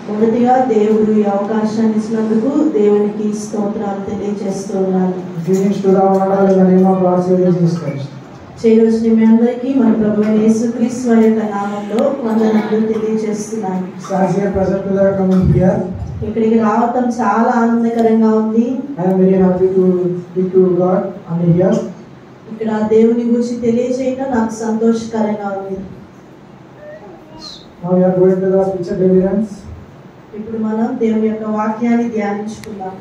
మొదటిగా దేవుడు ఈ అవకాశాన్ని ఇచ్చినందుకు దేవునికి స్తోత్రాలు తెలియజేస్తున్నాను. చేయవలసిన మీ అందరికీ మన ప్రభువైన యేసుక్రీస్తు వారి యొక్క నామములో వందనాలు తెలియజేస్తున్నాను. ఇక్కడికి రావటం చాలా ఆనందకరంగా ఉంది. ఇక్కడ దేవుని గురించి తెలియజేయటం నాకు సంతోషకరంగా ఉంది. Now we are going to the scripture reference. ఇప్పుడు మనం దేవుని యొక్క వాక్యాన్ని ధ్యానించుకుందాం.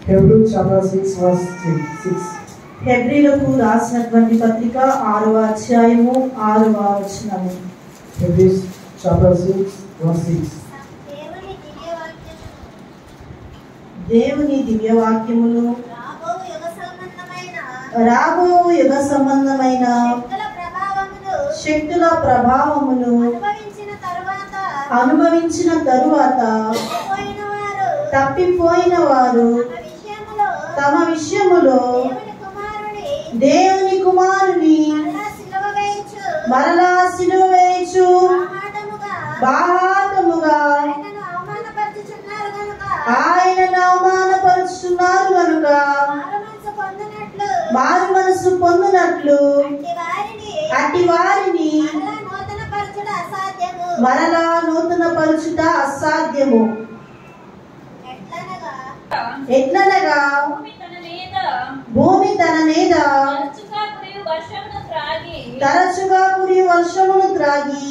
Hebrews chapter 6 verse 6. హెబ్రీలకు రాసినటువంటి పత్రిక 6వ అధ్యాయము 6వ వచనము. Hebrews chapter 6 verse 6. దేవుని దివ్య వాక్యములు రాబో యుగ సంబంధమైన శక్తుల ప్రభావమును అనుభవించిన తరువాత తప్పిపోయిన వారు తమ విషయములో దేవుని కుమారుని మరలా సిలువ వేయచ్చు బాహాటముగా ఆయనను అవమానపరుచున్నారు కనుక మారు మనసు పొందినట్లు అట్టి వారిని మరలా నూతన పరచుట అసాధ్యము. ఎట్లనగా భూమి తన మీద తరచుగా కురి వర్షమును త్రాగి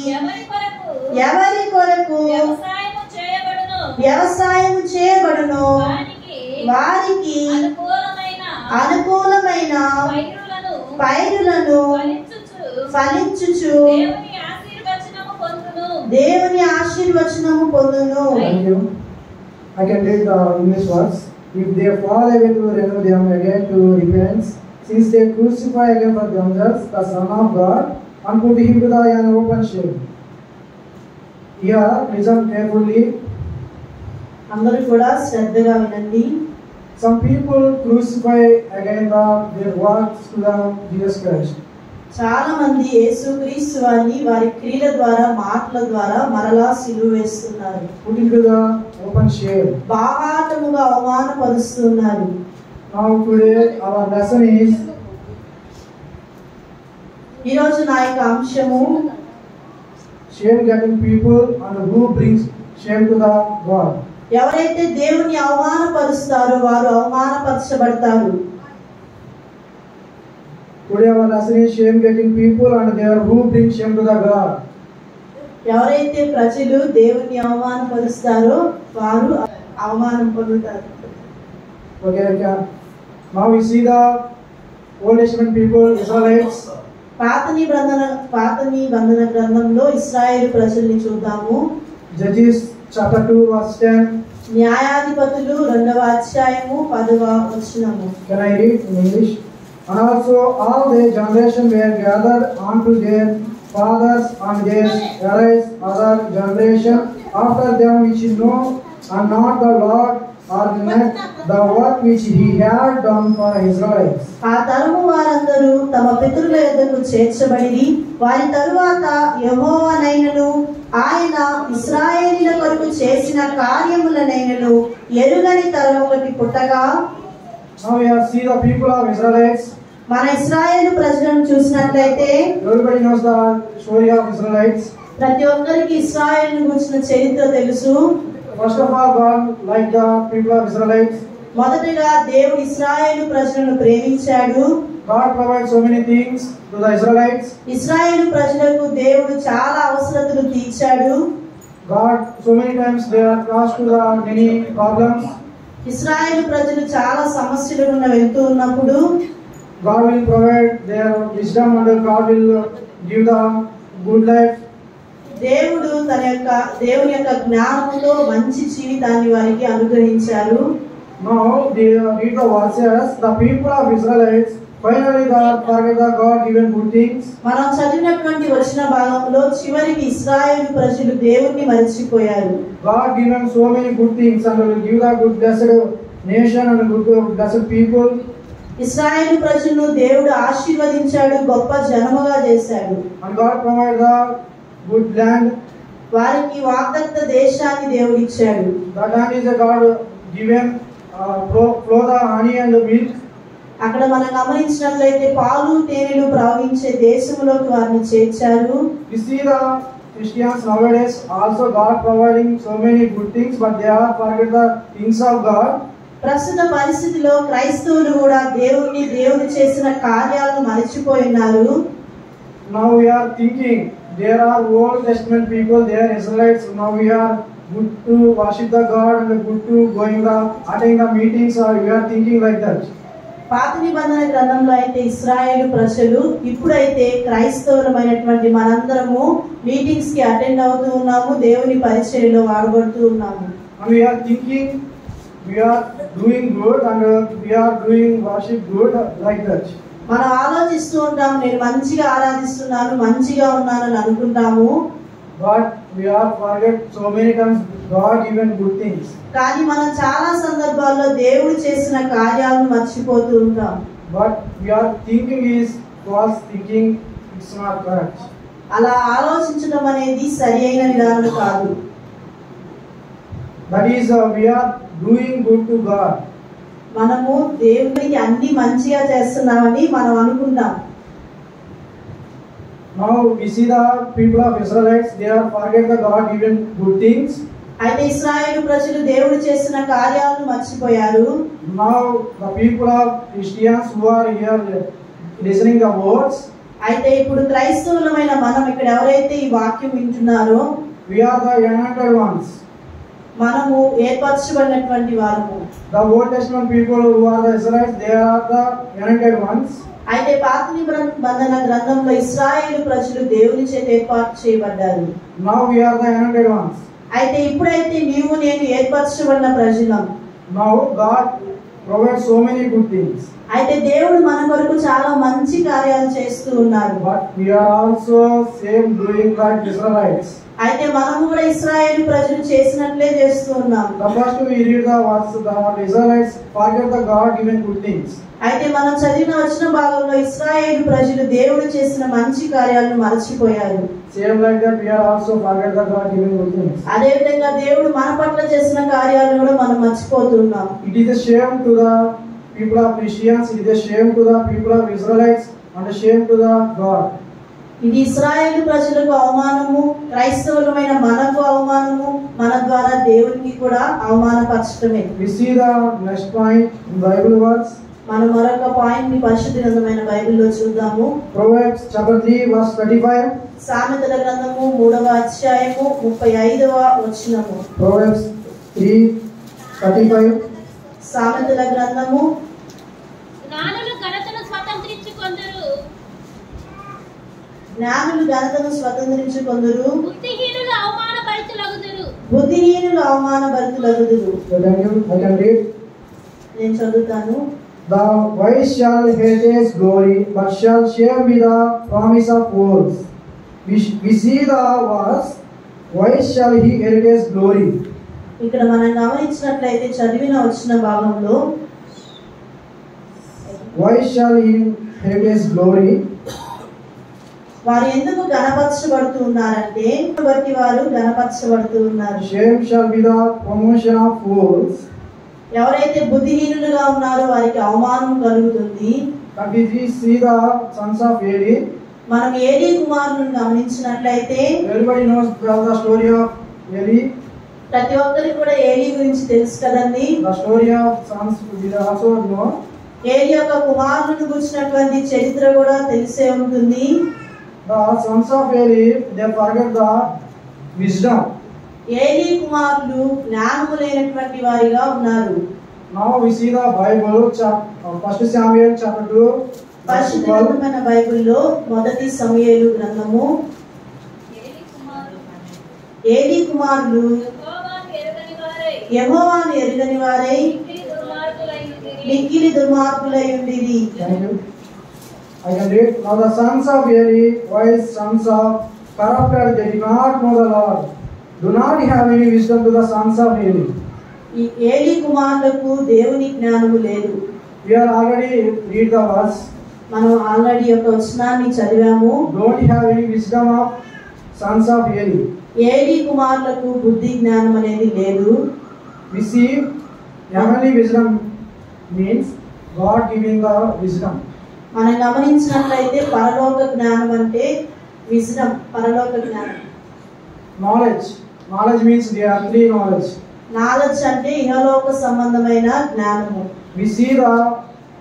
ఎవరి కొరకు వ్యవసాయం చేయబడును వారికి అనుకూలమైన పైరులను ఫలించుచు దేవుని ఆశీర్వచనము పొందును. I can read the English words. If they fall away to renew them again to repentance, since they crucify again for themselves the Son of God and put him to the open shame. Here, listen carefully. అందరూ కూడా శ్రద్ధగా వినండి. Some people crucify again their works to the Jesus Christ. చాలా మంది యేసుక్రీస్తు వారిని వారి క్రియల ద్వారా మాటల ద్వారా మరలా సిలువ వేస్తున్నారు. Put into the open shame. బాహాటముగా అవమానపరుస్తున్నారు. Now today our lesson is ఈ రోజు నా యొక్క అంశము shame getting people and who brings shame to the God. ఎవరైతే దేవుని అవమానపరుస్తారో వారు అవమానపరచబడతారు. Today our lesson is shame getting people and they are who bring shame to the God. ఎవరైతే ప్రజలు దేవుని అవమానపరుస్తారో వారు అవమానం పొందుతారు. Okay. Now we see the Old Testament people, Israelites. పాత నిబంధన గ్రంథంలో ఇశ్రాయేలు ప్రజల్ని చూద్దాము. Judges chapter 2 verse 10. న్యాయాధిపతులు 2వ అధ్యాయము 10వ వచనము. Can I read in English? And also all their generation were gathered unto their fathers, and there arise other generation after them which know and not the Lord, or not the work which he had done for Israelites. ఆ తరము వారందరూ తమ పితరుల యొద్దకు చేర్చబడి వారి తరువాత యెహోవానైనను ఆయన ఇశ్రాయేలీయుల కొరకు చేసిన కార్యములనైనను ఎరుగని తరం ఒకటి పుట్టగా. Now we have seen the people of Israelites. మన ఇశ్రాయేలు ప్రజలను చూసినట్లయితే Everybody knows the story of Israelites. ప్రతి ఒక్కరికి ఇశ్రాయేలును గురించిన చరిత్ర తెలుసు. First of all, God liked the people of Israelites. మొదటగా దేవుడు ఇశ్రాయేలు ప్రజలను ప్రేమించాడు. God provides so many things to the Israelites. ఇశ్రాయేలు ప్రజలకు దేవుడు చాలా అవసరతలు తీర్చాడు. God so many times they are crossed to the many problems. ఇశ్రాయేలు ప్రజలు చాలా సమస్యల గుండా వెళ్తూ ఉన్నప్పుడు God will provide their wisdom and God will give the good life. దేవుని యొక్క జ్ఞానంతో మంచి జీవితాన్ని వారికి అనుగ్రహించారు. Now they read the verses. The people of Israelites finally forget the God given good things. మనం చదివినటువంటి వచన భాగంలో చివరికి ఇశ్రాయేలు ప్రజలు దేవుణ్ణి మర్చిపోయారు. God given so many good things and will give the good blessed nation and good blessed people. ఇశ్రాయేలు ప్రజలను దేవుడు ఆశీర్వదించాడు, గొప్ప జనముగా చేశాడు. And God provided the good land. వారికి వాగ్దత్త దేశాన్ని దేవుడు ఇచ్చాడు. That land is a God given flow the honey and the milk. అక్కడ మనం గమనించినట్లయితే పాలు తేనెలు ప్రవహించే దేశంలోకి వారిని చేర్చారు. We see the Christians nowadays also God providing so many good things, but they are forget the things of God. ప్రస్తుత పరిస్థితిలో క్రైస్తవులు కూడా దేవుడు చేసిన కార్యాలను మరచిపోయినారు. Now we are thinking there are Old Testament people, they are Israelites. Now we are good to worship the God and good to attend the meetings, or we are thinking like that. పాత నిబంధన గ్రంథంలో అయితే ఇశ్రాయేలు ప్రజలు, ఇప్పుడైతే క్రైస్తవులమైనటువంటి మనందరము meetings కి attend అవుతూ ఉన్నాము, దేవుని పరిచర్యలో వాడబడుతూ ఉన్నాము. And we are thinking we are doing good and we are doing worship good like that. మనం ఆలోచిస్తూ ఉంటాం, నేను మంచిగా ఆరాధిస్తున్నాను, మంచిగా ఉన్నానని అనుకుంటాము. But we are forget so many times God given good things. కానీ మనం చాలా సందర్భాల్లో దేవుడు చేసిన కార్యాలను మర్చిపోతూ ఉంటాం. But we are thinking is false thinking, it's not correct. అలా ఆలోచించడం అనేది సరి అయిన విధానం కాదు. That is we are doing good to God. మనము దేవుడికి అన్ని మంచిగా చేస్తున్నామని మనం అనుకుంటాం. Now we see the people of Israelites, they are forget the God given good things. అయితే ఇశ్రాయేలు ప్రజలు దేవుడు చేసిన కార్యాలను మర్చిపోయారు. Now the people of Christians who are here listening the words, అయితే ఇప్పుడు క్రైస్తవులమైన మనం ఇక్కడ ఎవరైతే ఈ వాక్యం వింటున్నారో, we are the anointed ones. మనము ఏర్పరచబడినటువంటి వారము. The Old Testament people who are the Israelites, they are the anointed ones. అయితే పాత నిబంధన గ్రంథంలో ఇశ్రాయేలు ప్రజలు దేవుని చేత ఏర్పాటు చేయబడ్డారు. Now we are the anointed ones. అయితే ఇప్పుడైతే నీవు నేను ఏర్పరచబడిన ప్రజలం. Now God provides so many good things. అయితే దేవుడు మన కొరకు చాలా మంచి కార్యాలు చేస్తూ ఉన్నారు. But we are also same doing like Israelites. అయితే మనము కూడా ఇశ్రాయేలు ప్రజలు చేసినట్లే చేస్తూ ఉన్నాం. The first we read the words, the Israelites forget the God given good things. అయితే మనం చదివిన వచన భాగంలో ఇశ్రాయేలు ప్రజలు దేవుడు చేసిన మంచి కార్యాలను మరచిపోయారు. Same like that we are also forget the God given good things. అదే విధంగా దేవుడు మన పట్ల చేసిన కార్యాలను కూడా మనం మర్చిపోతున్నాం. It is a shame to the people of Christians, it is a shame to the people of Israelites, and a shame to the God. ఇది ఇశ్రాయేలు ప్రజలకు అవమానము, క్రైస్తవులమైన మనకు అవమానము, మన ద్వారా దేవునికి కూడా అవమానపరచడమే. We see the next point in Bible words. మనం మరొక పాయింట్ ని పరిశుద్ధ గ్రంథమైన బైబిల్లో చూద్దాము. Proverbs chapter 3 verse 25. సామెతల గ్రంథము 3వ అధ్యాయము 35వ వచనము. Proverbs 3:35. సామెతల గ్రంథము జ్ఞానులు ఘనతను స్వతంత్రించుకొందురు, జ్ఞానులు ఘనతను స్వతంత్రించుకొందురు, బుద్ధిహీనులు అవమానపరచులగుదురు. బుద్ధిహీనులు అవమానభరితులగుదురు. I can read. నేను చదువుతాను. The wise shall hate his glory, but shall shame be the promise of fools. We see the verse, wise shall he hate his glory. ఇక్కడ మనం గమనించినట్లయితే చదివిన వచ్చిన భాగంలో Why shall he hate his glory? వారు ఎందుకు గణపరచబడుతూ ఉన్నారంటే బట్టి వారు గణపరచబడుతూ ఉన్నారు. Shame shall be the promotion of fools. ఎవరైతే బుద్ధిహీనులుగా ఉన్నారో వారికి అవమానం కలుగుతుంది. But if we see the sons of Eli, మనం ఏలీ కుమారులను గమనించినట్లయితే everybody knows the story of Eli. ప్రతి ఒక్కరికి కూడా ఏలీ గురించి తెలుసు కదండి. The story of sons we also know. Eli యొక్క కుమారులను గురించినటువంటి చరిత్ర కూడా తెలిసే ఉంటుంది. The sons of Eli, they forget the wisdom. Eli కుమారులు జ్ఞానము లేనటువంటి వారిగా ఉన్నారు. Now we see the Bible, 1 Samuel chapter 2. పరిశుద్ధమైన బైబిల్లో 1 సమూయేలు గ్రంథము. ఏలీ కుమారులు యెహోవాను ఎరుగని వారై మిక్కిలి దుర్మార్గులై ఉండిరి. I can read. Now the sons of Eli, wise sons of corrupted, they did not know the Lord. Do not have any wisdom to the sons of Eli. ఈ ఏలీ కుమారులకు దేవుని జ్ఞానము లేదు. We are already read the verse. మనం already యొక్క వచనాన్ని చదివాము. Don't have any wisdom of sons of Eli. Eli కుమారులకు బుద్ధి జ్ఞానం అనేది లేదు. We see heavenly wisdom means God giving the wisdom. మనం గమనించినట్లయితే పరలోక జ్ఞానం అంటే విజ్డమ్, పరలోక జ్ఞానం. Knowledge means the earthly knowledge. Knowledge అంటే ఇహలోక సంబంధమైన జ్ఞానము. We see the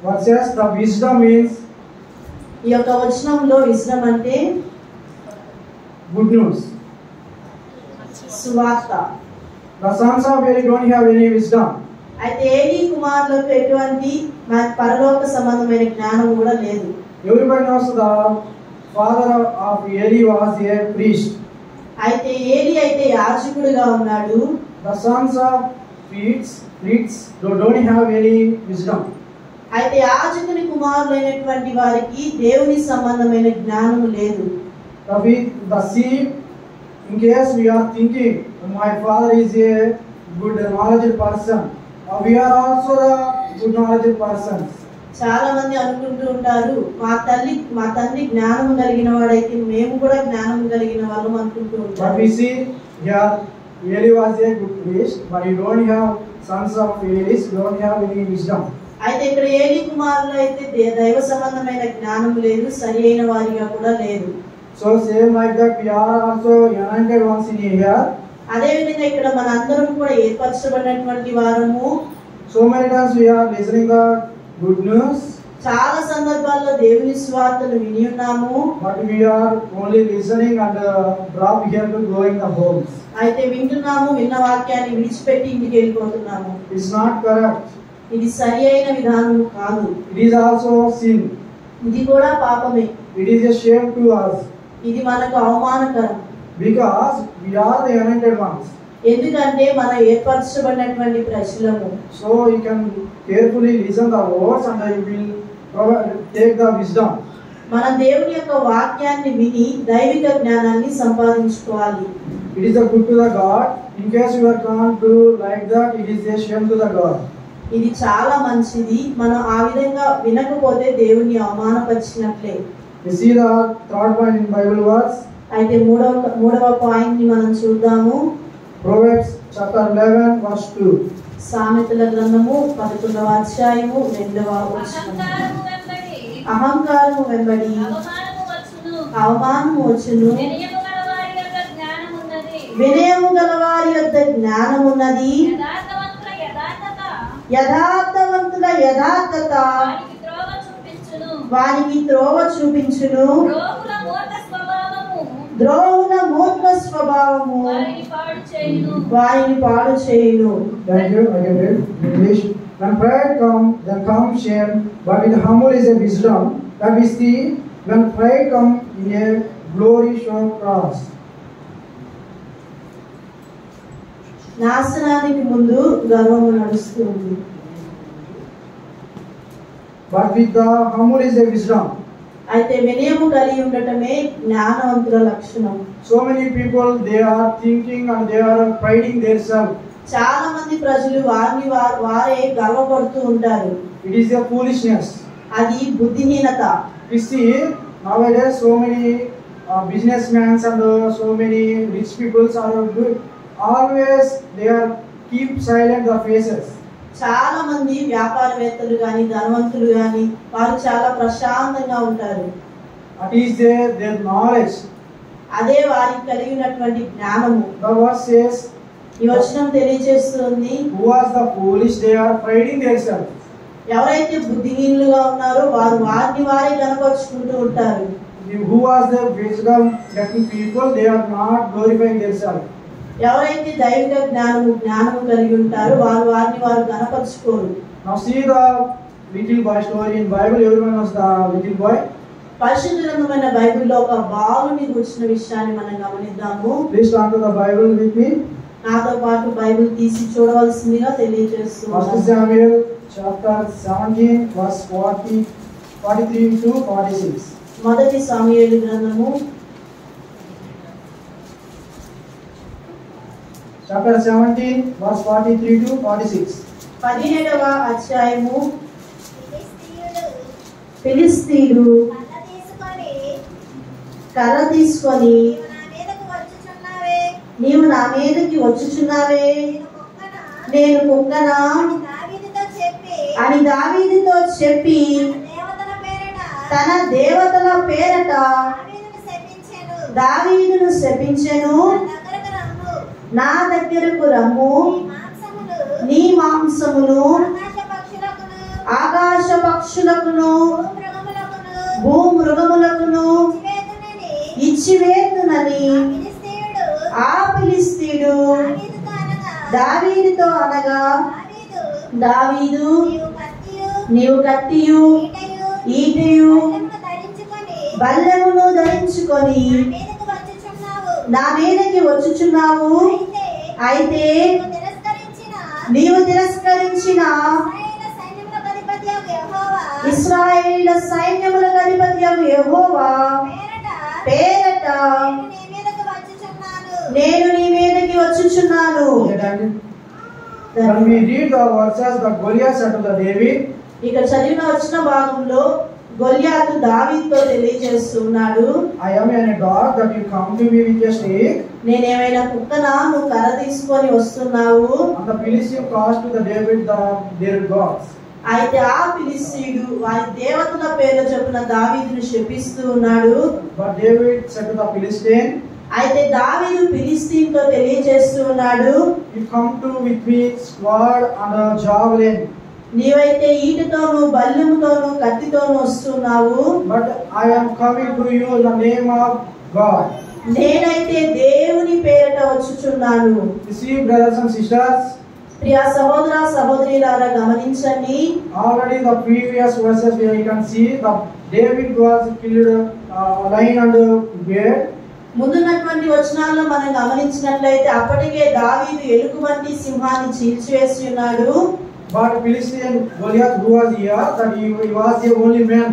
verses, the wisdom means ఈ యొక్క వచనంలో విజ్డమ్ అంటే good news. సువార్త. The sons of Eli don't have any wisdom. అయితే ఏలీ కుమారులకు ఎటువంటి పరలోక సంబంధమైన జ్ఞానం కూడా లేదు. Everybody knows the father of Eli was a priest. అయితే ఏలీ అయితే యాజకుడిగా ఉన్నాడు. The sons of priests don't have any wisdom. అయితే యాజకుని కుమారులైనటువంటి వారికి దేవుని సంబంధమైన జ్ఞానం లేదు. The seed, in case we are thinking my father is a good knowledgeable person, we are also the good knowledgeable persons. చాలా మంది అనుకుంటూ ఉంటారు మా తండ్రి జ్ఞానం కలిగిన వాడైతే మేము కూడా జ్ఞానం కలిగిన వాళ్ళం అనుకుంటూ ఉంటారు. But we see here Eli was a good priest, but you don't have sons of Eli, don't have any wisdom. అయితే ఇక్కడ ఏలీ కుమారులు అయితే దైవ సంబంధమైన జ్ఞానం లేదు, సరి అయిన వారిగా కూడా లేదు. So same like that we are also anointed ones in here. అదే విధంగా ఇక్కడ మన అందరం కూడా ఏర్పరచబడినటువంటి వారము. So many times we are listening the good news. చాలా సందర్భాల్లో దేవుని సువార్తను విని ఉన్నాము. But we are only listening and drop here to go in the homes. అయితే వింటున్నాము, విన్న వాక్యాన్ని విడిచిపెట్టి ఇంటికి వెళ్ళిపోతున్నాము. It's not correct. ఇది సరి అయిన విధానం కాదు. It is also sin. ఇది కూడా పాపమే. It is a shame to us. ఇది మనకు అవమానకరం. Because we are the anointed ones. ఎందుకంటే మనం ఏర్పరచబడినటువంటి ప్రజలము. So you can carefully listen the words and you will take the wisdom. మనం దేవుని యొక్క వాక్యాన్ని విని దైవిక జ్ఞానాన్ని సంపాదించుకోవాలి. It is a good to the God. In case you are can't do like that, it is a shame to the God. ఇది చాలా మంచిది. మనం ఆ విధంగా వినకపోతే దేవుని అవమానపరిచినట్లే. You see the third point in Bible verse. అయితే మూడవ పాయింట్ ని మనం చూద్దాము. Proverbs chapter 11 verse 2. సామెతల గ్రంథము 11వ అధ్యాయము 2వ వచనం. అహంకారము వెంబడి అవమానము వచ్చును, వినయము గల వారి యొద్ద జ్ఞానమున్నది, యథార్థవంతుల యథార్థత వానికి త్రోవ చూపించును, ద్రోహుల మూర్ఖ స్వభావము వారిని పాడు చేయును. Thank you. I can read English. When pride comes, then comes shame, but with humble is a wisdom that we see when pride comes in a glory show cross. నాశనానికి ముందు గర్వము నడుస్తుంది. But with the humble is a wisdom. అయితే వినయము కలిగి ఉండటమే జ్ఞానవంతుల లక్షణం. So many people they are thinking and they are priding themselves. చాలా మంది ప్రజలు వారే గర్వపడుతూ ఉంటారు. It is a foolishness. అది బుద్ధిహీనత. We see nowadays so many businessmen and so many rich people are good. Always they are keep silent their faces. చాలా మంది వ్యాపారవేత్తలు గాని ధనవంతులు గాని వారు చాలా ప్రశాంతంగా ఉంటారు. That is their knowledge. అదే వారికి కలిగినటువంటి జ్ఞానము. The verse says, ఈ వచనం తెలియజేస్తుంది, who was the foolish, they are priding themselves. ఎవరైతే బుద్ధిహీనులుగా ఉన్నారో వారు వారిని వారే కనపరుచుకుంటూ ఉంటారు. Who was the wisdom getting people, they are not glorifying themselves. ఎవరైతే దైవిక జ్ఞానము కలిగి ఉంటారో వారు వారిని వారు కనపరుచుకోరు. Now see the little boy story in Bible. Everyone knows the little boy. పరిశుద్ధ గ్రంథమైన బైబిల్లో ఒక బాలుని గురించిన విషయాన్ని మనం గమనిద్దాము. Please turn to the Bible with me. నాతో పాటు బైబిల్ తీసి చూడవలసిందిగా తెలియజేస్తున్నాను. 1 Samuel chapter 17 verse 43 to 46. మొదటి సమూయేలు గ్రంథము Chapter 17 verse 43 to 46. 17వ అధ్యాయము. ఫిలిష్తీయులు కర్ర తీసుకొని నీవు నా మీదకి వచ్చుచున్నావే, నేను కుక్కనా అని దావీదుతో చెప్పి తన దేవతల పేరట దావీదును శపించెను. నా దగ్గరకు రమ్ము, నీ మాంసమును ఆకాశ పక్షులకును భూమృగములకును ఇచ్చివేతునని ఆ ఫిలిష్తీయుడు దావీదుతో అనగా, దావీదు నీవు కత్తియు ఈటెయు బల్లెమును ధరించుకొని నా మీదకి వచ్చుచున్నావు. అయితే నీవు తిరస్కరించిన ఇశ్రాయేలీయుల సైన్యములకు అధిపతియగు యెహోవా పేరట నేను నీ మీదకి వచ్చుచున్నాను. When we read the verses that Goliath said to the David, ఇక్కడ చదివిన వచ్చిన భాగంలో గొల్యాతు దావీదుతో తెలియజేస్తున్నాడు, I am a dog that you come to me with a stick. నేనేమైనా కుక్కనా, నువ్వు కర్ర తీసుకొని వస్తున్నావు. And the Philistine caused to the David their gods. అయితే ఆ ఫిలిష్తీయుడు వారి దేవతల పేర్ల చొప్పున దావీదును శపిస్తూ ఉన్నాడు. But David said to the Philistine, అయితే దావీదు ఫిలిష్తీయునితో తెలియజేస్తూ ఉన్నాడు, you come to with me sword and a javelin, నీవైతే ఈటతోను బల్లెముతోను కత్తితోను వస్తున్నావు, but I am coming to you in the name of God. నేనైతే దేవుని పేరట వచ్చుచున్నాను. You see, brothers and sisters, ప్రియ సహోదర సహోదరులారా గమనించండి, already the previous verses where you can see that David was killed lion and bear. ముందున్నటువంటి వచనాల్లో మనం గమనించినట్లయితే అప్పటికే దావీదు ఎలుగు వంటి సింహాన్ని చీల్చివేసి ఉన్నాడు. But Philistine Goliath, who was here, that he was the only man.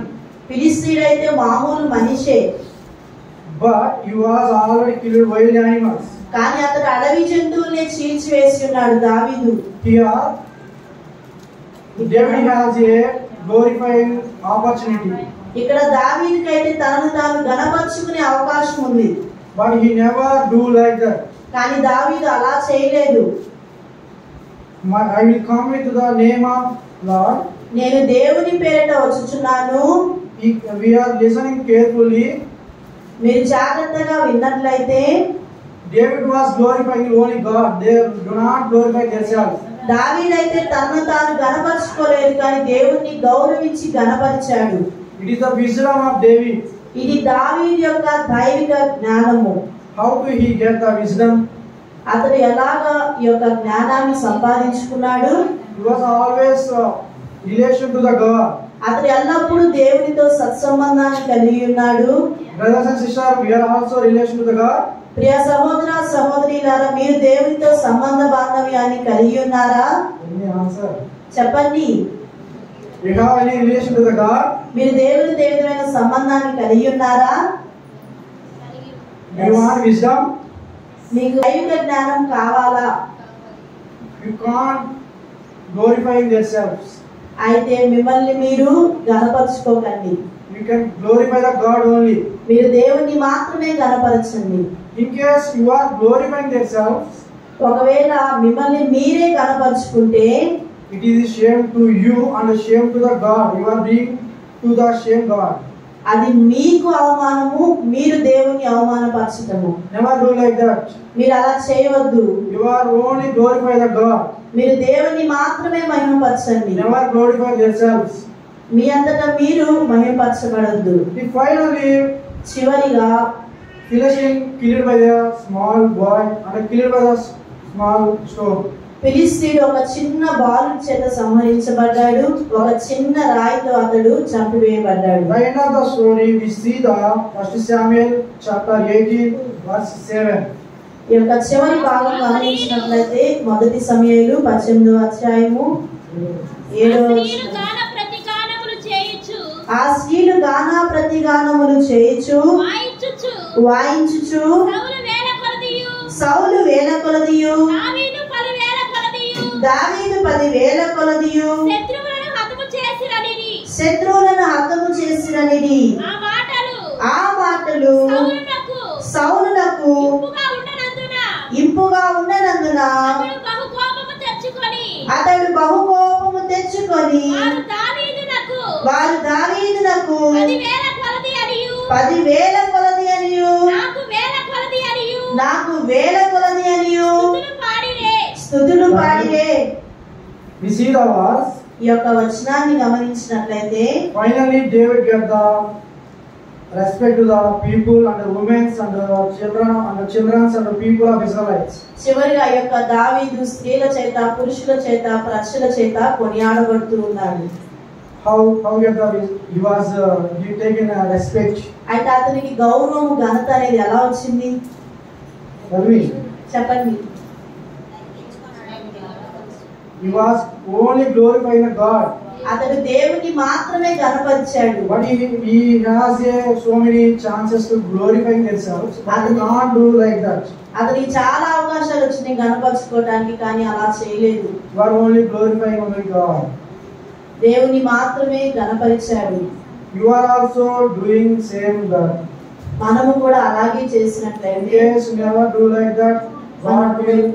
ఫిలిష్తీయుడు అయితే మామూలు మనిషే, But he was already killed wild animals. కానీ అతడు అడవి జంతువుల్ని చీల్చివేసి ఉన్నాడు దావీదు. Here, David has a glorifying opportunity. ఇక్కడ దావీదుకైతే తనను తాను గణపరుచుకునే అవకాశం ఉంది. But he never do like that. కానీ దావీదు అలా చేయలేదు. I will come with the name of Lord. నేను దేవుని పేరిట వచ్చుచున్నాను. We are listening carefully. మీరు జాగ్రత్తగా విన్నట్లయితే David was glorifying only God. They do not glorify themselves. దావీదు అయితే తనను తాను గణపరుచుకోలేదు, కానీ దేవుణ్ణి గౌరవించి గణపరిచాడు. It is the wisdom of David. ఇది దావీదు యొక్క దైవిక జ్ఞానము. How do he get the wisdom? అతడు ఎలాగా ఈ యొక్క జ్ఞానాన్ని సంపాదించుకున్నాడు? He was always relation to the God. అతడు ఎల్లప్పుడూ దేవునితో సత్సంబంధాన్ని కలిగి ఉన్నాడు. Brothers and sisters, we are also relation to the God. ప్రియ సహోదర సహోదరులారా, మీరు దేవునితో సంబంధ బాంధవ్యాన్ని కలిగి ఉన్నారా? Any answer? చెప్పండి. You have any relation to the God? మీరు దేవునితో ఏ విధమైన సంబంధాన్ని కలిగి ఉన్నారా? You want wisdom? మీకు దైవిక జ్ఞానం కావాలా? You can't glorify themselves. అయితే మిమ్మల్ని మీరు గణపరచుకోకండి. You can glorify the God only. మీరు దేవుణ్ణి మాత్రమే గణపరచండి. In case you are glorifying themselves, ఒకవేళ మిమ్మల్ని మీరే గణపరుచుకుంటే it is shame to you and shame to the God. You are being to the shame God. అది మీకు అవమానము, మీరు దేవుని అవమానపరచటము. Never do like that. మీరు అలా చేయవద్దు. You are only glorify the God. మీరు దేవుని మాత్రమే మహిమపరచండి. Never glorify yourselves. మీ అంతటా మీరు మహిమపరచబడద్దు. Finally, చివరిగా Philistine killed by the small boy and killed by the small stone. ఫిలిష్తీయుడు ఒక చిన్న బాలుడి చేత సంహరించబడ్డాడు. ఒక చిన్న రాయితో అతడు చంపివేయబడ్డాడు. The end of the story we see the 1 Samuel chapter 18 verse 7. ఈ యొక్క చివరి భాగం గమనించినట్లయితే 1 సమూయేలు 18వ అధ్యాయము 7వ వచనం. ఆ స్త్రీలు గానా ప్రతిగానములు చేయుచు వాయించుచు సౌలు వేల కొలదియు దావీదు 10,000 కొలదియు శత్రువులను హతము చేసిరనిది. ఆ మాటలు సౌలునకు ఇంపుగా ఉన్ననందున అతడు బహు కోపము తెచ్చుకొని అతడు బహు కోపము తెచ్చుకొని వారు దావీదునకు 10,000 కొలది అనియు 10,000 కొలది అనియు నాకు 1,000 కొలది అనియు నాకు 1,000 కొలది అనియు స్తుతులు పాడిరే. We see the verse. ఈ యొక్క వచనాన్ని గమనించినట్లయితే Finally, David get the respect to the people and the women and the children and the people of Israelites. చివరిగా ఈ యొక్క దావీదు స్త్రీల చేత పురుషుల చేత ప్రజల చేత కొనియాడబడుతూ ఉన్నాడు. How he was taken respect. అయితే అతనికి గౌరవం ఘనత అనేది ఎలా వచ్చింది చెప్పండి. He was only glorifying God. అతడు దేవుని మాత్రమే గణపరిచాడు. But he has so many chances to glorify themselves. But he not do like that. అతనికి చాలా అవకాశాలు వచ్చినాయి గణపరచుకోవడానికి, కానీ అలా చేయలేదు. You are only glorifying only God. దేవుని మాత్రమే గణపరిచాడు. You are also doing same that. మనము కూడా అలాగే చేసినట్లయితే Yes, never do like that. God will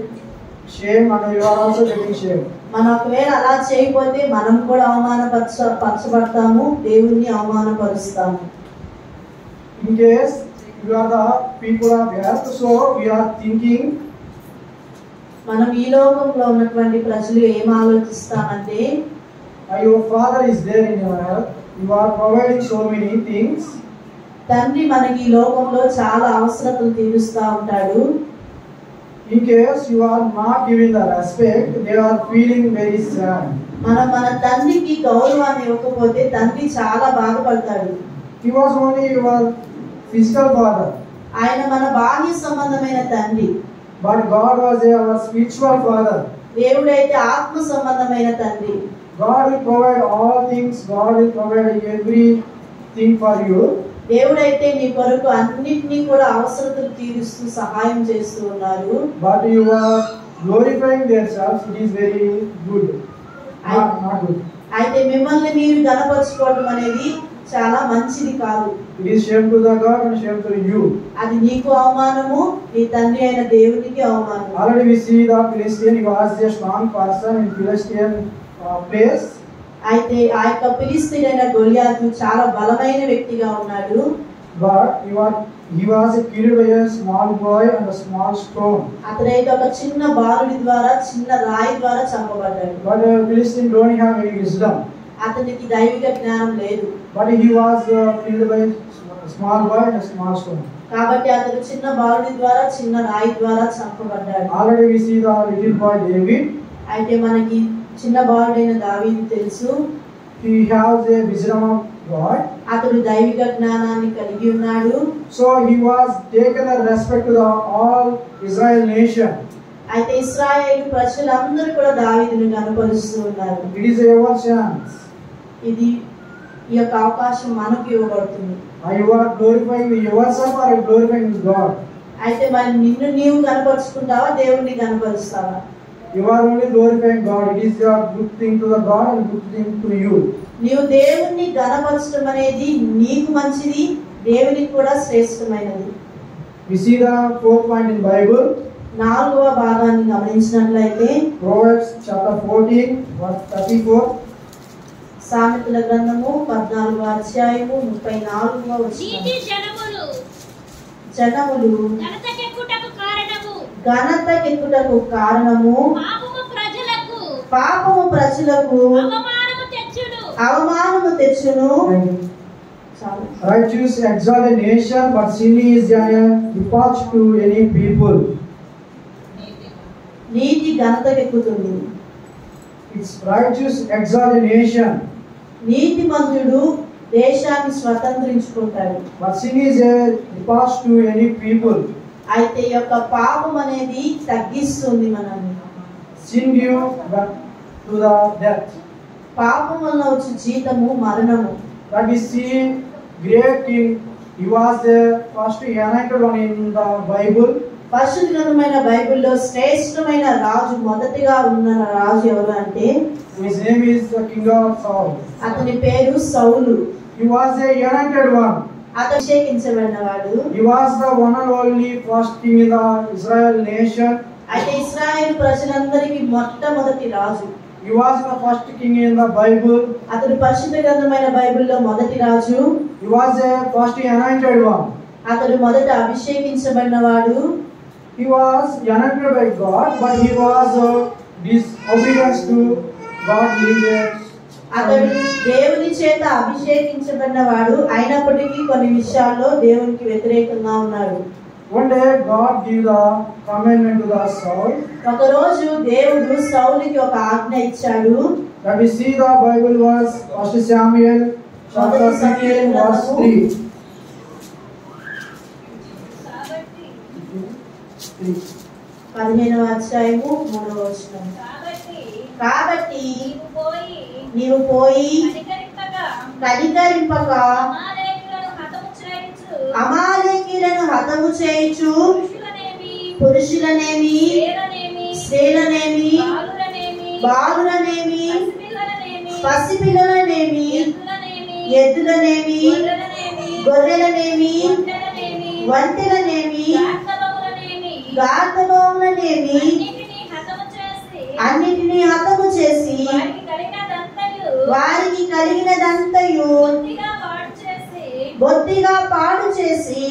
shame and you are also getting shame. మనం ఒకవేళ అలా చేయకపోతే మనం కూడా అవమానపరచబడతాము, దేవుణ్ణి అవమానపరుస్తాము. In case you are the people of earth, so we are thinking. మనం ఈ లోకంలో ఉన్నటువంటి ప్రజలు ఏం ఆలోచిస్తామంటే Your father is there in your earth. You are providing so many things. తండ్రి మనకి ఈ లోకంలో చాలా అవసరతలు తీరుస్తూ ఉంటాడు. In case you are not giving the respect, they are feeling very sad. మన తండ్రికి గౌరవాన్ని ఇవ్వకపోతే తండ్రి చాలా బాధపడతాడు. He was only your physical father. ఆయన మన బాహ్య సంబంధమైన తండ్రి. But God was our spiritual father. దేవుడైతే ఆత్మ సంబంధమైన తండ్రి. God will provide all things. God will provide everything for you. దేవుడైతే నీ కొరకు అన్నిటినీ కూడా అవసరతలు తీరుస్తూ సహాయం చేస్తూ ఉన్నారు. But you are glorifying yourself. It is very good. Not good. అయితే మిమ్మల్ని మీరు గణపరచుకోవడం అనేది చాలా మంచిది కాదు. It is shame to the God and shame to you. అది నీకు అవమానము, నీ తండ్రి అయిన దేవునికి అవమానం. Already we see the Philistine. He was a strong person in Philistine place. అయితే ఆ యొక్క ఫిలిష్తీయుడైన గొలియాతు చాలా బలమైన వ్యక్తిగా ఉన్నాడు. But he was killed by a small boy and a small stone. అతడైతే ఒక చిన్న బాలుడి ద్వారా చిన్న రాయి ద్వారా చంపబడ్డాడు. But Philistine don't have any wisdom. అతనికి దైవిక జ్ఞానం లేదు. But he was killed by a small boy and a small stone. కాబట్టి అతడు చిన్న బాలుడి ద్వారా చిన్న రాయి ద్వారా చంపబడ్డాడు. Already we see the little boy David. అయితే మనకి చిన్న బాలుడైన దావీదు తెలుసు. He has a vision of God. అతడు దైవిక జ్ఞానాన్ని కలిగి ఉన్నాడు. So he was taken the respect to the all Israel nation. అయితే ఇశ్రాయేలు ప్రజలందరూ కూడా దావీదును గణపరుస్తూ ఉన్నారు. It is our chance. ఇది ఈ యొక్క అవకాశం మనకు ఇవ్వబడుతుంది. You are glorifying yourself or glorifying God? అయితే మరి నిన్ను నీవు గణపరుచుకుంటావా, దేవుణ్ణి గణపరుస్తావా? You are only glorifying God. It is a good thing to the God and good thing to you. నీవు దేవుణ్ణి గణపరచడం అనేది నీకు మంచిది, దేవునికి కూడా శ్రేష్టమైనది. We see the fourth point in Bible. 4వ భాగాన్ని గమనించినట్లయితే Proverbs chapter 14 verse 34. సామెతల గ్రంథము 14వ అధ్యాయము 34వ వచనం. నీతి జనములు ఘనతకెక్కుటకు కారణము పాపము ప్రజలకు అవమానము తెచ్చును. Righteous exalt a nation, but sin is a reproach to any people. NITI ఘనతకెక్కుతుంది. It's righteous exalt a nation. నీతిమంతుడు దేశాన్ని స్వతంత్రించుకుంటాడు. But sin is a reproach to any people. అయితే ఈ యొక్క పాపం అనేది తగ్గిస్తుంది మనల్ని. Sin give back to the death. పాపం వల్ల వచ్చే జీతము మరణము. That we see great king. He was the first anointed one in the Bible. పరిశుద్ధ గ్రంథమైన బైబిల్లో శ్రేష్టమైన రాజు, మొదటిగా ఉన్న రాజు ఎవరు అంటే His name is the King of Saul. అతని పేరు సౌలు. He was a anointed one. అతడు అభిషేకించబడినవాడు. He was the one and only first king in the Israel nation. అయితే ఇశ్రాయేలు ప్రజలందరికీ మొట్టమొదటి రాజు. He was the first king in the Bible. అతడు పరిశుద్ధ గ్రంథమైన బైబిల్లో మొదటి రాజు. He was a first anointed one. అతడు మొదట అభిషేకించబడినవాడు. He was anointed by God, but he was disobedient to God leaders. అతడు దేవుని చేత అభిషేకించబడినవాడు అయినప్పటికీ కొన్ని విషయాల్లో దేవునికి వ్యతిరేకంగా ఉన్నాడు. One day God gave the commandment to the Saul. ఒక రోజు దేవుడు సౌలుకి ఒక ఆజ్ఞ ఇచ్చాడు. That we see the Bible verse 1 Samuel chapter 16 verse 3. పదిహేనవ అధ్యాయము 3వ వచనం. కాబట్టి నీవు పోయి కనికరింపక అమాలేకీయులను హతము చేయుచు పురుషులనేమి స్త్రీలనేమి బాలులనేమి పసిపిల్లలనేమి ఎద్దులనేమి గొర్రెలనేమి వంటెలనేమి గార్ధబొమ్మలనేమి అన్నిటినీ హతము చేసి వారికి కలిగినదంతయు బొత్తిగా పాడు చేసి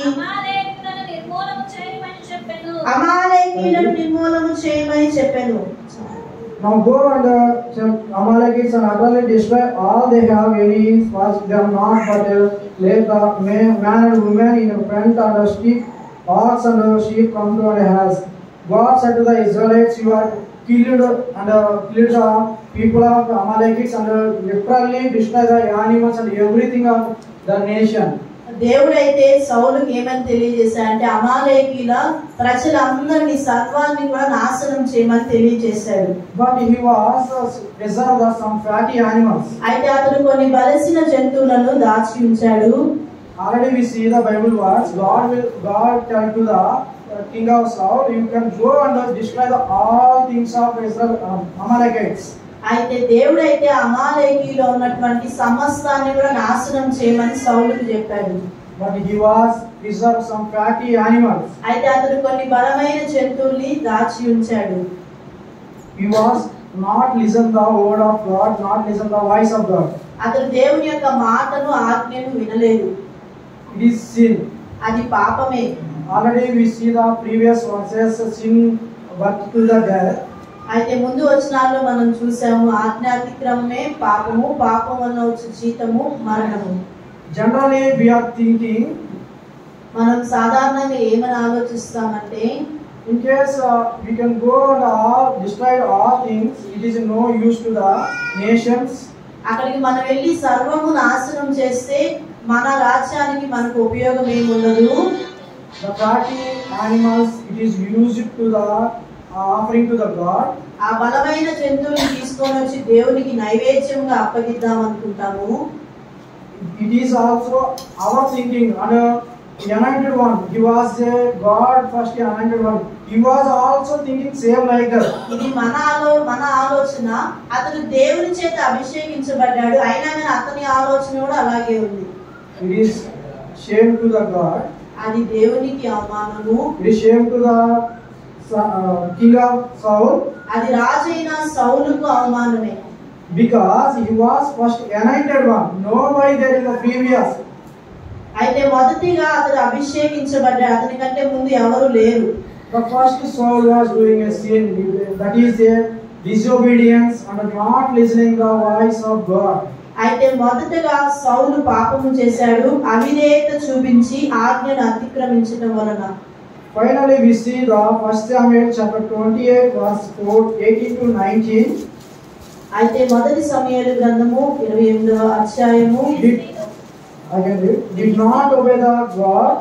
అమాలేకీయులను నిర్మూలము చేయమని చెప్పెను. Now go and check Amalekites and utterly destroy all they have any, first them not, but let the man and woman in front and stick ox and sheep come to and has. God said to the Israelites, you are killed and killed the people of Amalekites and literally destroy the animals and everything of the nation. దేవుడైతే సౌలుకి ఏమని తెలియజేశాడంటే అమాలేకీయుల ప్రజలందరినీ సర్వాన్ని కూడా నాశనం చేయమని తెలియజేశాడు. But he was reserved some fatty animals. అయితే అతడు కొన్ని బలసిన జంతువులను దాచి ఉంచాడు. Already we see the Bible words. God tell to the king of Saul, you can go and destroy all things of Israel, Amalekites. అయితే దేవుడైతే అమాలేకీయులో ఉన్నటువంటి సమస్తాన్ని కూడా నాశనం చేయమని సౌలుకు చెప్పాడు. But he was reserved some fatty animals. అయితే అతడు కొన్ని బలమైన జంతువుల్ని దాచి ఉంచాడు. He was not listen the word of God, not listen the voice of God. అతడు దేవుని యొక్క మాటను ఆజ్ఞను వినలేదు. It is sin. అది పాపమే. Already we see the previous verses, sin but to the death. అయితే ముందు వచనాల్లో మనం చూసాము ఆజ్ఞాతిక్రమమే పాపము, పాపం వల్ల వచ్చే జీతము మరణము. Generally we are thinking, మనం సాధారణంగా ఏమని ఆలోచిస్తామంటే in case we can go and destroy all things, it is no use to the nations. అక్కడికి మనం వెళ్ళి సర్వము నాశనం చేస్తే మన రాజ్యానికి మనకు ఉపయోగం ఏమి ఉండదు. The fatty animals, it is used to the offering to the God. ఆ బలమైన జంతువుని తీసుకొని వచ్చి దేవునికి నైవేద్యంగా అప్పగిద్దాం అనుకుంటాము. It is also our thinking and anointed one. He was a God first anointed one. He was also thinking same like that. ఇది మన ఆలోచన. అతడు దేవుని చేత అభిషేకించబడ్డాడు అయినా కానీ అతని ఆలోచన కూడా అలాగే ఉంది. It is shame to the God. అది దేవునికి అవమానము. It is shame to the king of Saul. అది రాజైన సౌలుకు అవమానమే. Because he was first anointed one. Nobody there in the previous. అయితే మొదటిగా అతడు అభిషేకించబడ్డాడు. అతని కంటే ముందు ఎవరు లేరు. The first Saul was doing a sin. That is a disobedience and not listening the voice of God. అయితే మొదటగా సౌలు పాపము చేశాడు, అవిధేయత చూపించి ఆజ్ఞను అతిక్రమించడం వలన. Finally we see the 1 Samuel chapter 28 verse 18 to 19. అయితే మొదటి సమూయేలు గ్రంథము 28వ అధ్యాయము did not obey the God.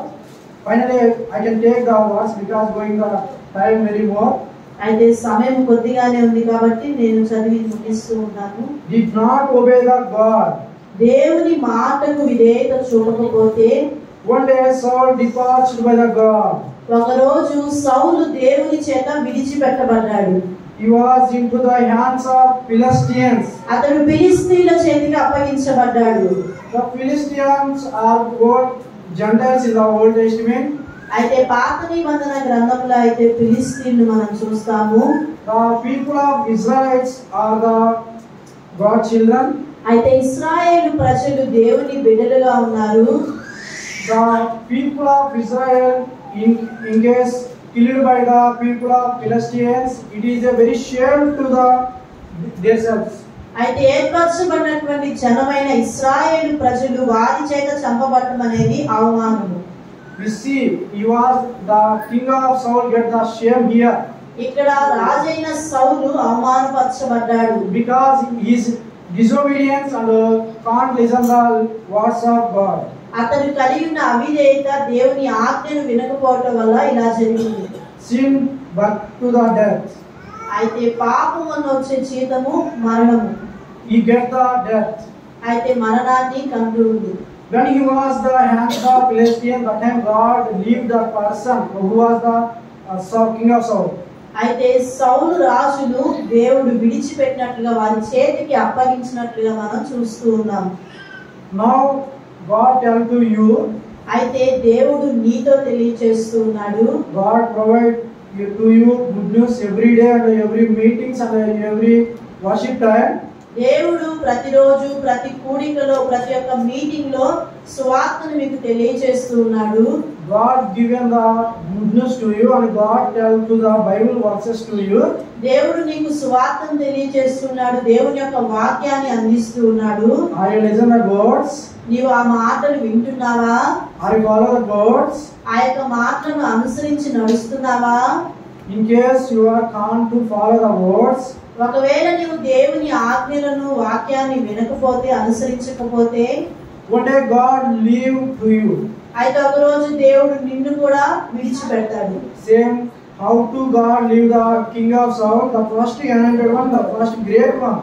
Finally I can take the verse because going the time very more. అయితే సమయం కొద్దిగానే ఉంది కాబట్టి నేను చదివి ముగిస్తూ ఉన్నాను. Did not obey the God. దేవుని మాటకు విధేయత చూపకపోతే one day Saul departed by the God. ఒక రోజు సౌలు దేవుని చేత విడిచిపెట్టబడ్డాడు. He was into the hands of Philistines. అతడు ఫిలిష్తీయుల చేతికి అప్పగించబడ్డాడు. The Philistines are Gentiles in the Old Testament. అయితే పాత నిబంధన గ్రంథంలో అయితే ఫిలిస్తీన్లు మనం చూస్తాము. The people of Israelites are the God children. అయితే ఇశ్రాయేలు ప్రజలు దేవుని బిడ్డలుగా ఉన్నారు. The people of Israel in case killed by the people of Philistines, it is a very shame to themselves. అయితే ఏర్పరచబడినటువంటి జనమైన ఇశ్రాయేలు ప్రజలు వారి చేత చంపబడటం అనేది అవమానము. We see he was the king of Saul get the shame here. ఇక్కడ రాజైన సౌలు అవమానపరచబడ్డాడు. Because his disobedience and can't listen the words of God. అతను కలిగి ఉన్న అవిధేయత దేవుని ఆజ్ఞను వినకపోవటం వల్ల ఇలా జరిగింది. Sin but to the death. అయితే పాపం వల్ల వచ్చే జీతము మరణము. He get the death. అయితే మరణాన్ని కంటుంది. When he was the hands of Philistine, that time God leave the person who was the king of Saul. అయితే సౌలు రాజును దేవుడు విడిచిపెట్టినట్లుగా వారి చేతికి అప్పగించినట్లుగా మనం చూస్తూ ఉన్నాం. Now God tell to you. అయితే దేవుడు నీతో తెలియజేస్తూ ఉన్నాడు. God provide to you good news every day and every meetings and every worship time. దేవుడు ప్రతిరోజు ప్రతి కూడికలో ప్రతి ఒక్క మీటింగ్ లో సువార్తను మీకు తెలియజేస్తూ ఉన్నాడు. God given the good news to you and God tell to the Bible verses to you. దేవుడు నీకు సువార్తను తెలియజేస్తున్నాడు. దేవుని యొక్క వాక్యాన్ని అందిస్తూ ఉన్నాడు. Are you listen the words? నీవు ఆ మాటలు వింటున్నావా? Are you follow the words? ఆ యొక్క మాటలను అనుసరించి నడుస్తున్నావా? In case you are can't to follow the words, ఒకవేళ నీవు దేవుని ఆజ్ఞలను వాక్యాన్ని వినకపోతే అనుసరించకపోతే one day God leave to you. అయితే ఒక రోజు దేవుడు నిన్ను కూడా విడిచిపెడతాడు. Same how to God leave the king of Saul, the first anointed one, the first great one.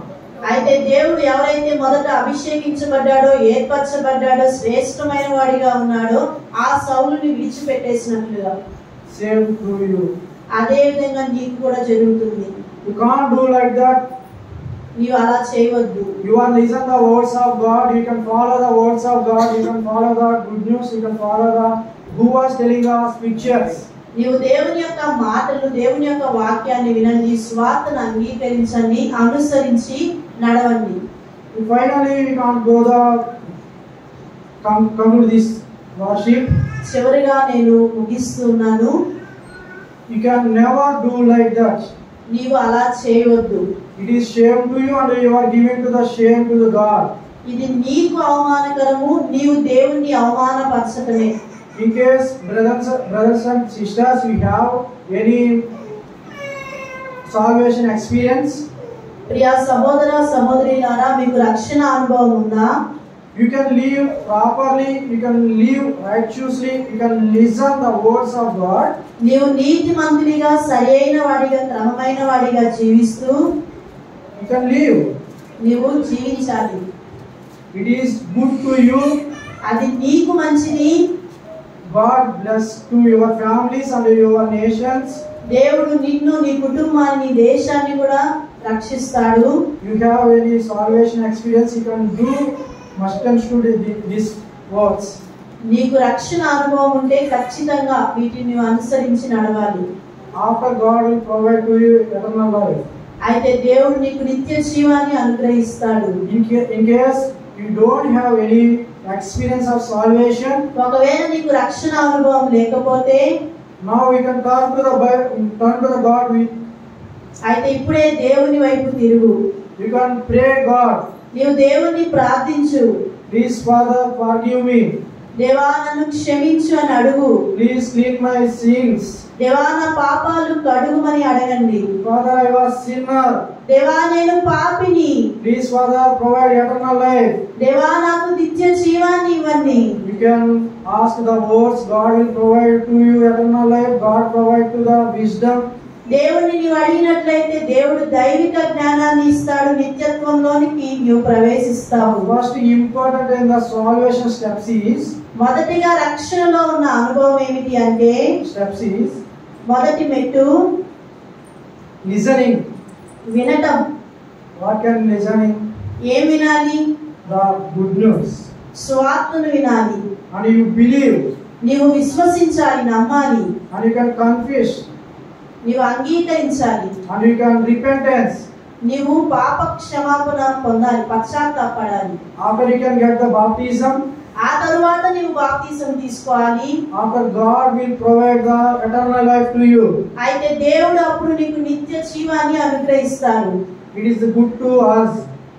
అయితే దేవుడు ఎవరైతే మొదట అభిషేకించబడ్డాడో ఏర్పరచబడ్డాడో శ్రేష్టమైన వాడిగా ఉన్నాడో ఆ సౌలుని విడిచిపెట్టేసినట్లుగా Same to you. అదే విధంగా నీకు కూడా జరుగుతుంది. You can't do like that. నీవు అలా చేయవద్దు. You are listen the words of God. You can follow the words of God. You can follow the good news. You can follow the who was telling the scriptures. నీవు దేవుని యొక్క మాటలు దేవుని యొక్క వాక్యాన్ని వినండి, స్వార్థను అంగీకరించండి, అనుసరించి నడవండి. Finally, we can't go the come to this worship. చివరిగా నేను ముగిస్తున్నాను. You can never do like that. నీవు అలా చేయవద్దు. It is shame to you and you are giving to the shame to the God. ఇది నీకు అవమానకరము, నీవు దేవుణ్ణి అవమానపరచటమే. In case brothers and sisters, we have any salvation experience. ప్రియ సహోదర సహోదరులారా, మీకు రక్షణ అనుభవం ఉందా? You can live properly, you can live righteously, you can listen the words of God. నీవు నీతిమంతునిగా సరైన వాడిగా క్రమమైన వాడిగా జీవిస్తూ You can live. నీవు జీవించాలి. It is good to you. అది నీకు మంచిది. God bless to your families and your nations. దేవుడు నిన్ను, నీ కుటుంబాన్ని, నీ దేశాన్ని కూడా రక్షిస్తాడు. You have any salvation experience, you can do must and should these words. నీకు రక్షణ అనుభవం ఉంటే ఖచ్చితంగా వీటిని అనుసరించి నడవాలి. After God will provide to you eternal life. అయితే దేవుడు నీకు నిత్య జీవాన్ని అనుగ్రహిస్తాడు. In case you don't have any experience of salvation, ఒకవేళ నీకు రక్షణ అనుభవం లేకపోతే now we can turn to the God with. అయితే ఇప్పుడే దేవుని వైపు తిరుగు. You can pray God. నీవు దేవుణ్ణి ప్రార్థించు. Please Father forgive me. దేవా నన్ను క్షమించు అని అడుగు. Please clean my sins. దేవా నా పాపాలు కడుగుమని అడగండి. Father, I was sinner. దేవా నేను పాపిని. Please Father provide eternal life. దేవా నాకు నిత్య జీవాన్ని ఇవ్వండి. You can ask the words, God will provide to you eternal life. God provide to the wisdom. దేవుని నీవు అడిగినట్లయితే దేవుడు దైవిక జ్ఞానాన్ని ఇస్తాడు. నిత్యత్వంలోనికి నీవు ప్రవేశిస్తావు. First important in the salvation steps is. మొదటిగా రక్షణలో ఉన్న అనుభవం ఏమిటి అంటే Steps is మొదటి మెట్టు listening. వినటం. What can listening? ఏం వినాలి? The good news. స్వార్థను వినాలి. and you believe నీవు విశ్వసించాలి, నమ్మాలి, and you can confess నీవు అంగీకరించాలి, and you can repentance. నీవు పాప క్షమాపణ పొందాలి, పశ్చాత్తాపడాలి. After you can get the baptism, ఆ తరువాత నీవు బాప్తిసం తీసుకోవాలి. after God will provide the eternal life to you. అయితే దేవుడు అప్పుడు నీకు నిత్య జీవాన్ని అనుగ్రహిస్తాడు. It is good to us.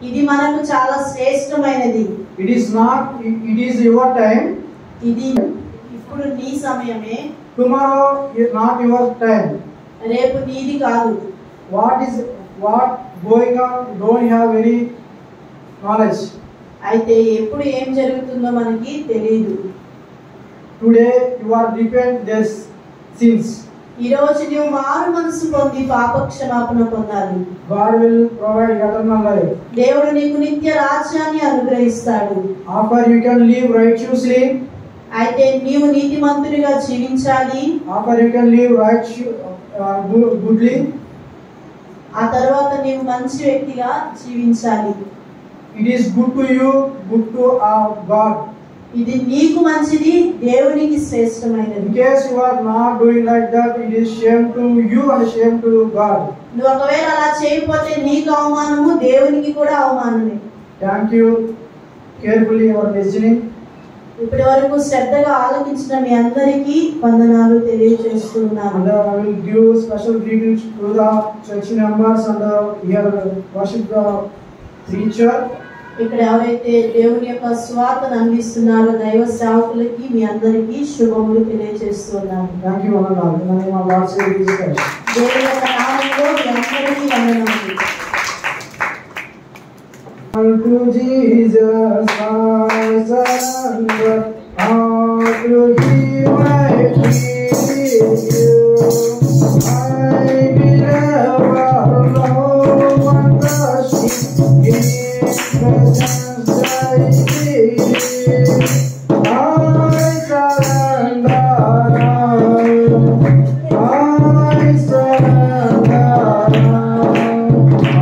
ఇది మనకు చాలా శ్రేష్టమైనది. It is not, it is your time. ఇది ఇప్పుడు నీ సమయమే, Tomorrow is not your time. రేపు నీది కాదు. What going on, don't have any knowledge. అయితే ఎప్పుడు ఏం జరుగుతుందో మనకి తెలియదు. Today you are repent their sins. ఈ రోజు నీవు మారు మనసు పొంది పాప క్షమాపణ పొందాలి. God will provide eternal life. దేవుడు నీకు నిత్య రాజ్యాన్ని అనుగ్రహిస్తాడు. After you can live righteously. అయితే నీవు నీతిమంతుడిగా జీవించాలి. After you can live goodly. ఆ తర్వాత నీవు మంచి వ్యక్తిగా జీవించాలి. It is good to you, good to God. ఇది నీకు మంచిది, దేవునికి శ్రేష్టమైనది. In case you are not doing like that, it is shame to you and shame to God. నువ్వు ఒకవేళ అలా చేయకపోతే నీకు అవమానము, దేవునికి కూడా అవమానమే. Thank you carefully for listening. ఇప్పటి వరకు శ్రద్ధగా ఆలకించిన మీ అందరికీ వందనాలు తెలియజేస్తున్నాను. And I will give special greetings to the church members and here worship the preacher. ఇక్కడ ఎవరైతే దేవుని యొక్క స్వార్థను అందిస్తున్నారో దైవ సేవకులకి మీ అందరికీ శుభములు తెలియజేస్తున్నాను. Thank you, Ananda. In the name of Lord Savior Jesus Christ. దేవుని యొక్క నామములో మీ అందరికీ వందనములు. To Jesus I surrender, all to Him I give you. I believe love and trust in His presence I believe. I surrender all. I surrender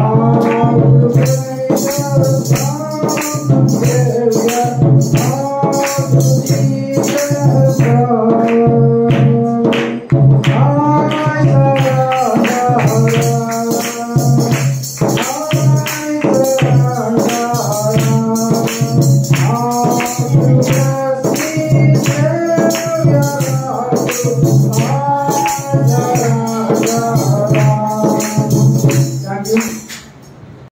all to Jesus.